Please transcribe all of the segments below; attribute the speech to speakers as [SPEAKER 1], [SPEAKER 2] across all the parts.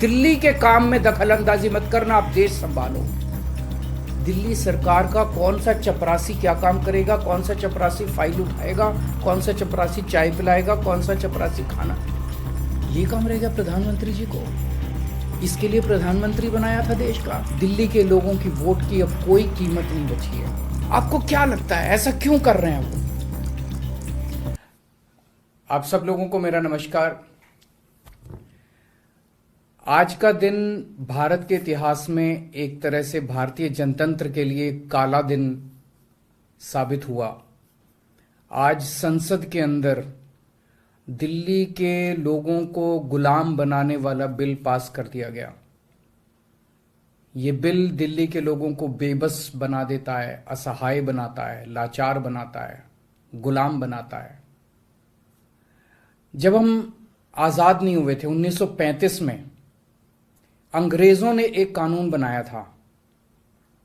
[SPEAKER 1] दिल्ली के काम में दखल अंदाजी मत करना, आप देश संभालो। दिल्ली सरकार का कौन सा चपरासी क्या काम करेगा, कौन सा चपरासी फाइल उठाएगा, कौन सा चपरासी चाय पिलाएगा, कौन सा चपरासी खाना, ये काम रहेगा प्रधानमंत्री जी को। इसके लिए प्रधानमंत्री बनाया था देश का। दिल्ली के लोगों की वोट की अब कोई कीमत नहीं बची है। आपको क्या लगता है ऐसा क्यों कर रहे हैं वो? आप सब लोगों को मेरा नमस्कार। आज का दिन भारत के इतिहास में एक तरह से भारतीय जनतंत्र के लिए काला दिन साबित हुआ। आज संसद के अंदर दिल्ली के लोगों को गुलाम बनाने वाला बिल पास कर दिया गया। ये बिल दिल्ली के लोगों को बेबस बना देता है, असहाय बनाता है, लाचार बनाता है, गुलाम बनाता है। जब हम आजाद नहीं हुए थे 1935 में, अंग्रेजों ने एक कानून बनाया था।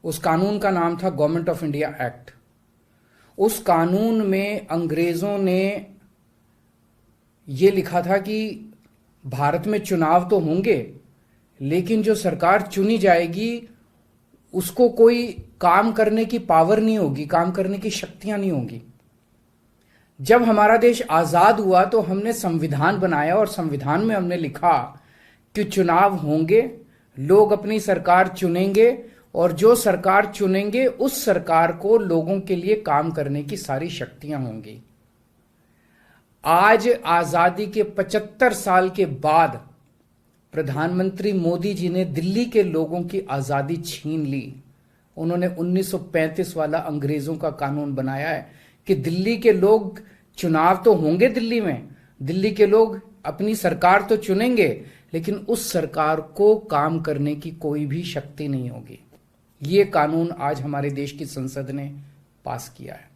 [SPEAKER 1] उस कानून का नाम था गवर्नमेंट ऑफ इंडिया एक्ट। उस कानून में अंग्रेजों ने ये लिखा था कि भारत में चुनाव तो होंगे, लेकिन जो सरकार चुनी जाएगी उसको कोई काम करने की पावर नहीं होगी, काम करने की शक्तियां नहीं होंगी। जब हमारा देश आजाद हुआ तो हमने संविधान बनाया और संविधान में हमने लिखा कि चुनाव होंगे, लोग अपनी सरकार चुनेंगे और जो सरकार चुनेंगे उस सरकार को लोगों के लिए काम करने की सारी शक्तियां होंगी। आज आजादी के 75 साल के बाद प्रधानमंत्री मोदी जी ने दिल्ली के लोगों की आजादी छीन ली। उन्होंने 1935 वाला अंग्रेजों का कानून बनाया है कि दिल्ली के लोग, चुनाव तो होंगे दिल्ली में, दिल्ली के लोग अपनी सरकार तो चुनेंगे, लेकिन उस सरकार को काम करने की कोई भी शक्ति नहीं होगी। ये कानून आज हमारे देश की संसद ने पास किया है।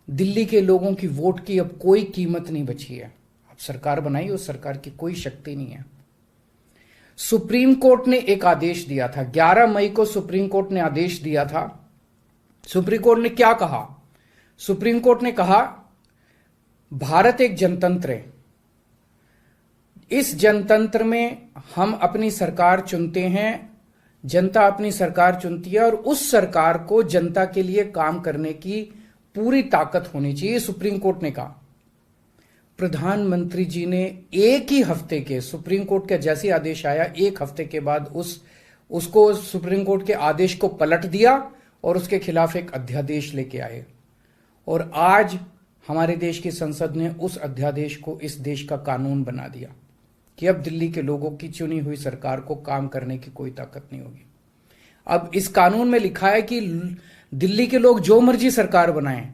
[SPEAKER 1] दिल्ली के लोगों की वोट की अब कोई कीमत नहीं बची है। अब सरकार बनाई, उस सरकार की कोई शक्ति नहीं है। सुप्रीम कोर्ट ने एक आदेश दिया था, 11 मई को सुप्रीम कोर्ट ने आदेश दिया था। सुप्रीम कोर्ट ने क्या कहा? सुप्रीम कोर्ट ने कहा भारत एक जनतंत्र है। इस जनतंत्र में हम अपनी सरकार चुनते हैं, जनता अपनी सरकार चुनती है और उस सरकार को जनता के लिए काम करने की पूरी ताकत होनी चाहिए, सुप्रीम कोर्ट ने कहा। प्रधानमंत्री जी ने एक ही हफ्ते के, सुप्रीम कोर्ट का जैसे आदेश आया, एक हफ्ते के बाद उसको सुप्रीम कोर्ट के आदेश को पलट दिया और उसके खिलाफ एक अध्यादेश लेके आए। और आज हमारे देश की संसद ने उस अध्यादेश को इस देश का कानून बना दिया कि अब दिल्ली के लोगों की चुनी हुई सरकार को काम करने की कोई ताकत नहीं होगी। अब इस कानून में लिखा है कि दिल्ली के लोग जो मर्जी सरकार बनाएं,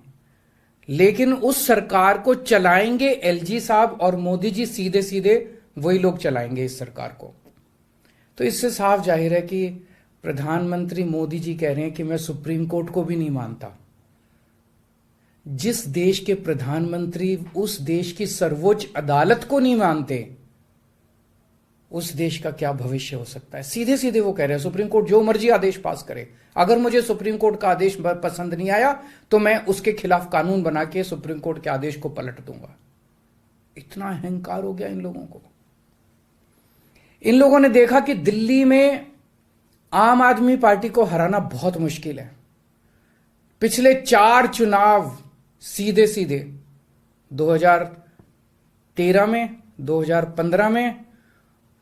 [SPEAKER 1] लेकिन उस सरकार को चलाएंगे एलजी साहब और मोदी जी, सीधे सीधे वही लोग चलाएंगे इस सरकार को। तो इससे साफ जाहिर है कि प्रधानमंत्री मोदी जी कह रहे हैं कि मैं सुप्रीम कोर्ट को भी नहीं मानता। जिस देश के प्रधानमंत्री उस देश की सर्वोच्च अदालत को नहीं मानते, उस देश का क्या भविष्य हो सकता है? सीधे सीधे वो कह रहे हैं सुप्रीम कोर्ट जो मर्जी आदेश पास करे, अगर मुझे सुप्रीम कोर्ट का आदेश पसंद नहीं आया तो मैं उसके खिलाफ कानून बना के सुप्रीम कोर्ट के आदेश को पलट दूंगा। इतना अहंकार हो गया इन लोगों को। इन लोगों ने देखा कि दिल्ली में आम आदमी पार्टी को हराना बहुत मुश्किल है। पिछले 4 चुनाव सीधे सीधे 2013 में, 2015 में,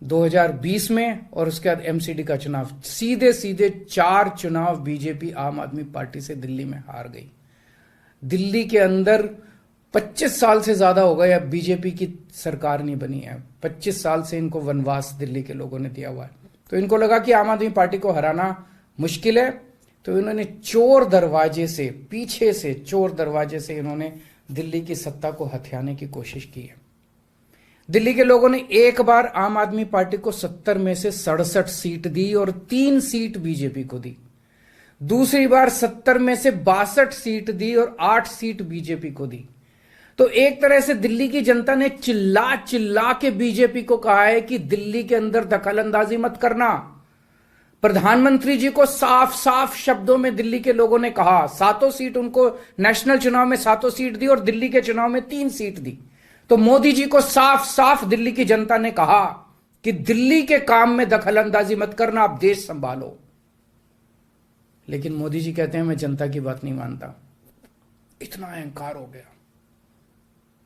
[SPEAKER 1] 2020 में और उसके बाद एमसीडी का चुनाव, सीधे सीधे 4 चुनाव बीजेपी आम आदमी पार्टी से दिल्ली में हार गई। दिल्ली के अंदर 25 साल से ज्यादा हो गए अब बीजेपी की सरकार नहीं बनी है। 25 साल से इनको वनवास दिल्ली के लोगों ने दिया हुआ है। तो इनको लगा कि आम आदमी पार्टी को हराना मुश्किल है, तो इन्होंने चोर दरवाजे से, पीछे से चोर दरवाजे से इन्होंने दिल्ली की सत्ता को हथियाने की कोशिश की है। दिल्ली के लोगों ने एक बार आम आदमी पार्टी को 70 में से 67 सीट दी और 3 सीट बीजेपी को दी। दूसरी बार 70 में से 62 सीट दी और 8 सीट बीजेपी को दी। तो एक तरह से दिल्ली की जनता ने चिल्ला चिल्ला के बीजेपी को कहा है कि दिल्ली के अंदर दखलंदाजी मत करना। प्रधानमंत्री जी को साफ साफ शब्दों में दिल्ली के लोगों ने कहा, 7 सीट उनको नेशनल चुनाव में 7 सीट दी और दिल्ली के चुनाव में 3 सीट दी। तो मोदी जी को साफ साफ दिल्ली की जनता ने कहा कि दिल्ली के काम में दखल अंदाजी मत करना, आप देश संभालो। लेकिन मोदी जी कहते हैं मैं जनता की बात नहीं मानता। इतना अहंकार हो गया,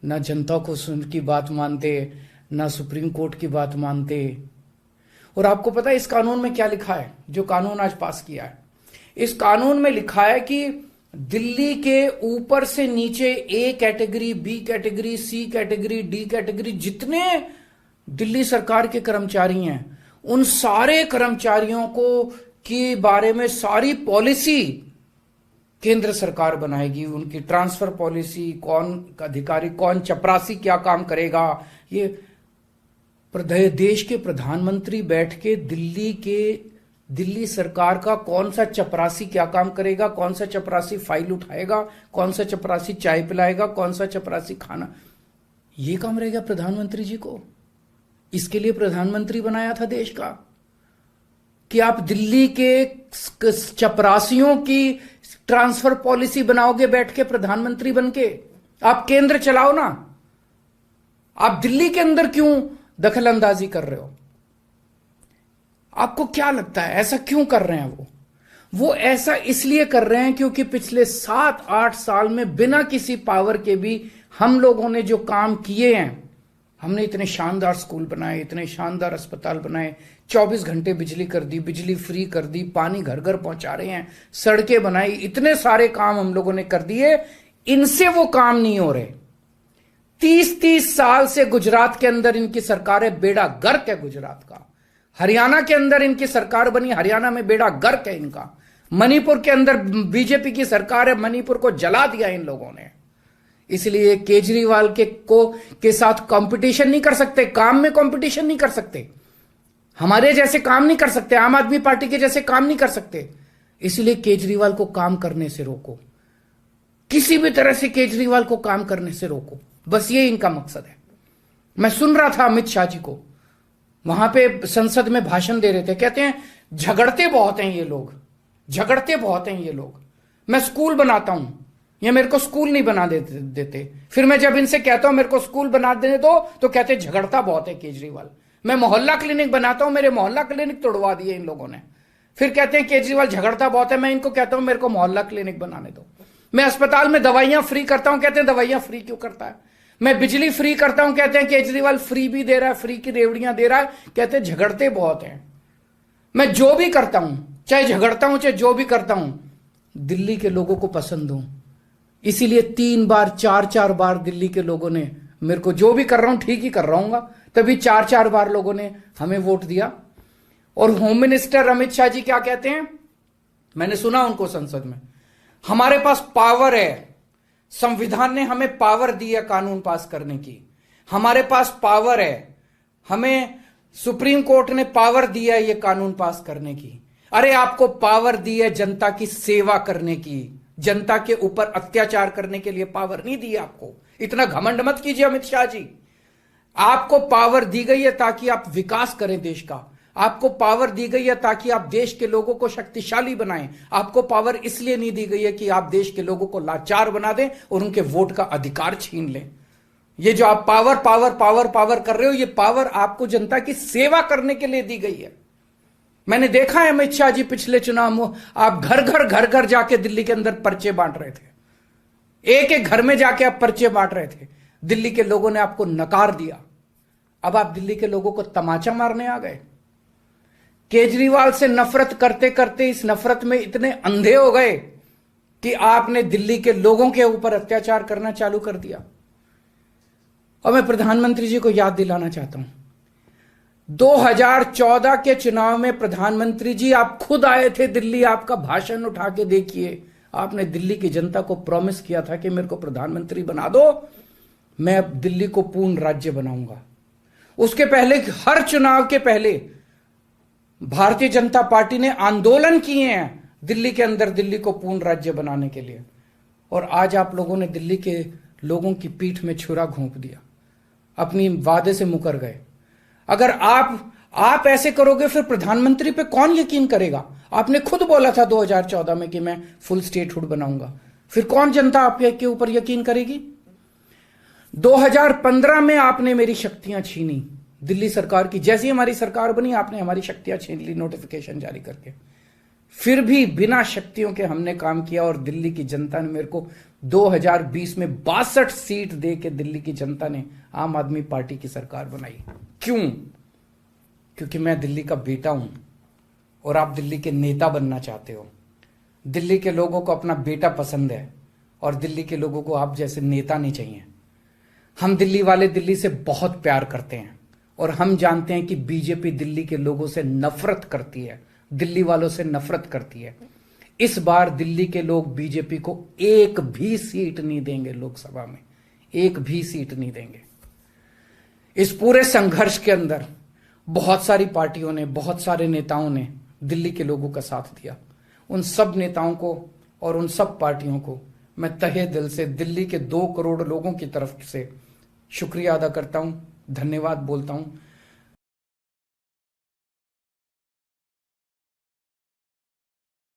[SPEAKER 1] ना जनता को की बात मानते, ना सुप्रीम कोर्ट की बात मानते। और आपको पता है इस कानून में क्या लिखा है, जो कानून आज पास किया है? इस कानून में लिखा है कि दिल्ली के ऊपर से नीचे A category, B category, C category, D category, जितने दिल्ली सरकार के कर्मचारी हैं, उन सारे कर्मचारियों को के बारे में सारी पॉलिसी केंद्र सरकार बनाएगी। उनकी ट्रांसफर पॉलिसी, कौन अधिकारी, कौन चपरासी क्या काम करेगा, ये देश के प्रधानमंत्री बैठ के दिल्ली सरकार का कौन सा चपरासी क्या काम करेगा, कौन सा चपरासी फाइल उठाएगा, कौन सा चपरासी चाय पिलाएगा, कौन सा चपरासी खाना, ये काम रहेगा प्रधानमंत्री जी को। इसके लिए प्रधानमंत्री बनाया था देश का कि आप दिल्ली के चपरासियों की ट्रांसफर पॉलिसी बनाओगे बैठ के प्रधानमंत्री बनके। आप केंद्र चलाओ ना, आप दिल्ली के अंदर क्यों दखल अंदाजी कर रहे हो? आपको क्या लगता है ऐसा क्यों कर रहे हैं? वो ऐसा इसलिए कर रहे हैं क्योंकि पिछले 7-8 साल में बिना किसी पावर के भी हम लोगों ने जो काम किए हैं, हमने इतने शानदार स्कूल बनाए, इतने शानदार अस्पताल बनाए, 24 घंटे बिजली कर दी, बिजली फ्री कर दी, पानी घर घर पहुंचा रहे हैं, सड़कें बनाई, इतने सारे काम हम लोगों ने कर दिए। इनसे वो काम नहीं हो रहे। 30-30 साल से गुजरात के अंदर इनकी सरकार है, बेड़ा गर्क है गुजरात का। हरियाणा के अंदर इनकी सरकार बनी, हरियाणा में बेड़ा गर्क है इनका। मणिपुर के अंदर बीजेपी की सरकार है, मणिपुर को जला दिया इन लोगों ने। इसलिए केजरीवाल के साथ कंपटीशन नहीं कर सकते, काम में कंपटीशन नहीं कर सकते, हमारे जैसे काम नहीं कर सकते, आम आदमी पार्टी के जैसे काम नहीं कर सकते। इसलिए केजरीवाल को काम करने से रोको, किसी भी तरह से केजरीवाल को काम करने से रोको, बस ये इनका मकसद है। मैं सुन रहा था अमित शाह जी को, वहां पे संसद में भाषण दे रहे थे, कहते हैं झगड़ते बहुत हैं ये लोग, झगड़ते बहुत हैं ये लोग। मैं स्कूल बनाता हूं, ये मेरे को स्कूल नहीं बना देते। फिर मैं जब इनसे कहता हूं मेरे को स्कूल बना देने दो, तो कहते हैं झगड़ता बहुत है केजरीवाल। मैं मोहल्ला क्लिनिक बनाता हूं, मेरे मोहल्ला क्लिनिक तोड़वा दिए इन लोगों ने। फिर कहते हैं केजरीवाल झगड़ता बहुत है। मैं इनको कहता हूं मेरे को मोहल्ला क्लिनिक बनाने दो। मैं अस्पताल में दवाइयां फ्री करता हूं, कहते हैं दवाइयां फ्री क्यों करता है। मैं बिजली फ्री करता हूं, कहते हैं केजरीवाल फ्री भी दे रहा है, फ्री की रेवड़ियां दे रहा है, कहते हैं झगड़ते बहुत हैं। मैं जो भी करता हूं, चाहे झगड़ता हूं चाहे जो भी करता हूं, दिल्ली के लोगों को पसंद हूं। इसीलिए 3 बार 4 बार दिल्ली के लोगों ने मेरे को, जो भी कर रहा हूं ठीक ही कर रहा हूं, तभी 4 बार लोगों ने हमें वोट दिया। और होम मिनिस्टर अमित शाह जी क्या कहते हैं, मैंने सुना उनको संसद में, हमारे पास पावर है, संविधान ने हमें पावर दी है कानून पास करने की, हमारे पास पावर है, हमें सुप्रीम कोर्ट ने पावर दिया है ये कानून पास करने की। अरे आपको पावर दी है जनता की सेवा करने की, जनता के ऊपर अत्याचार करने के लिए पावर नहीं दी आपको। इतना घमंड मत कीजिए अमित शाह जी। आपको पावर दी गई है ताकि आप विकास करें देश का, आपको पावर दी गई है ताकि आप देश के लोगों को शक्तिशाली बनाएं। आपको पावर इसलिए नहीं दी गई है कि आप देश के लोगों को लाचार बना दें और उनके वोट का अधिकार छीन लें। ये जो आप पावर पावर पावर पावर कर रहे हो, ये पावर आपको जनता की सेवा करने के लिए दी गई है। मैंने देखा है अमित शाह जी पिछले चुनाव में आप घर घर जाके दिल्ली के अंदर पर्चे बांट रहे थे, एक एक घर में जाके आप पर्चे बांट रहे थे। दिल्ली के लोगों ने आपको नकार दिया। अब आप दिल्ली के लोगों को तमाचा मारने आ गए। केजरीवाल से नफरत करते करते इस नफरत में इतने अंधे हो गए कि आपने दिल्ली के लोगों के ऊपर अत्याचार करना चालू कर दिया। और मैं प्रधानमंत्री जी को याद दिलाना चाहता हूं, 2014 के चुनाव में प्रधानमंत्री जी आप खुद आए थे दिल्ली, आपका भाषण उठा के देखिए। आपने दिल्ली की जनता को प्रॉमिस किया था कि मेरे को प्रधानमंत्री बना दो, मैं अब दिल्ली को पूर्ण राज्य बनाऊंगा। उसके पहले, हर चुनाव के पहले भारतीय जनता पार्टी ने आंदोलन किए हैं दिल्ली के अंदर दिल्ली को पूर्ण राज्य बनाने के लिए। और आज आप लोगों ने दिल्ली के लोगों की पीठ में छुरा घोंप दिया, अपनी वादे से मुकर गए। अगर आप ऐसे करोगे फिर प्रधानमंत्री पे कौन यकीन करेगा? आपने खुद बोला था 2014 में कि मैं फुल स्टेटहुड बनाऊंगा, फिर कौन जनता आपके ऊपर यकीन करेगी? 2015 में आपने मेरी शक्तियां छीनी, दिल्ली सरकार की। जैसी हमारी सरकार बनी, आपने हमारी शक्तियां छीन ली नोटिफिकेशन जारी करके। फिर भी बिना शक्तियों के हमने काम किया और दिल्ली की जनता ने मेरे को 2020 में 62 सीट दे के दिल्ली की जनता ने आम आदमी पार्टी की सरकार बनाई। क्यों? क्योंकि मैं दिल्ली का बेटा हूं और आप दिल्ली के नेता बनना चाहते हो। दिल्ली के लोगों को अपना बेटा पसंद है और दिल्ली के लोगों को आप जैसे नेता नहीं चाहिए। हम दिल्ली वाले दिल्ली से बहुत प्यार करते हैं और हम जानते हैं कि बीजेपी दिल्ली के लोगों से नफरत करती है, दिल्ली वालों से नफरत करती है। इस बार दिल्ली के लोग बीजेपी को एक भी सीट नहीं देंगे, लोकसभा में एक भी सीट नहीं देंगे। इस पूरे संघर्ष के अंदर बहुत सारी पार्टियों ने, बहुत सारे नेताओं ने दिल्ली के लोगों का साथ दिया। उन सब नेताओं को और उन सब पार्टियों को मैं तहे दिल से दिल्ली के 2 करोड़ लोगों की तरफ से शुक्रिया अदा करता हूं, धन्यवाद बोलता हूं।